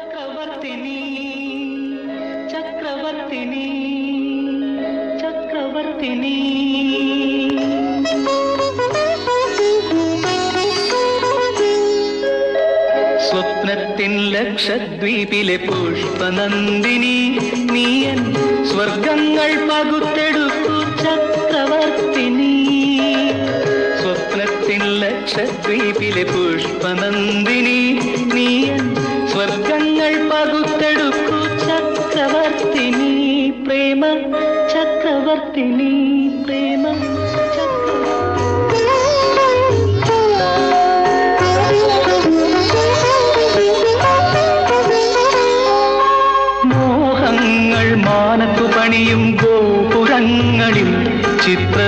ചക്രവർത്തിനി ചക്രവർത്തിനി ചക്രവർത്തിനി സ്വപ്നത്തിൻ ലക്ഷദ്വീപിലെ പുഷ്പനന്ദിനി നീയൻ സ്വർഗങ്ങൾ പകുത്തെടുത്തു ചക്രവർത്തിനി സ്വപ്നത്തിൻ ലക്ഷദ്വീപിലെ പുഷ്പനന്ദിനി നീയൻ സ്വർഗങ്ങൾ പകുത്തെടുക്കു ചക്രവർത്തിനി പ്രേമ ചക്രവർത്തിനി പ്രേമ മോഹങ്ങൾ മാനത്തു പണിയും ഗോപുരങ്ങളിൽ ചിത്ര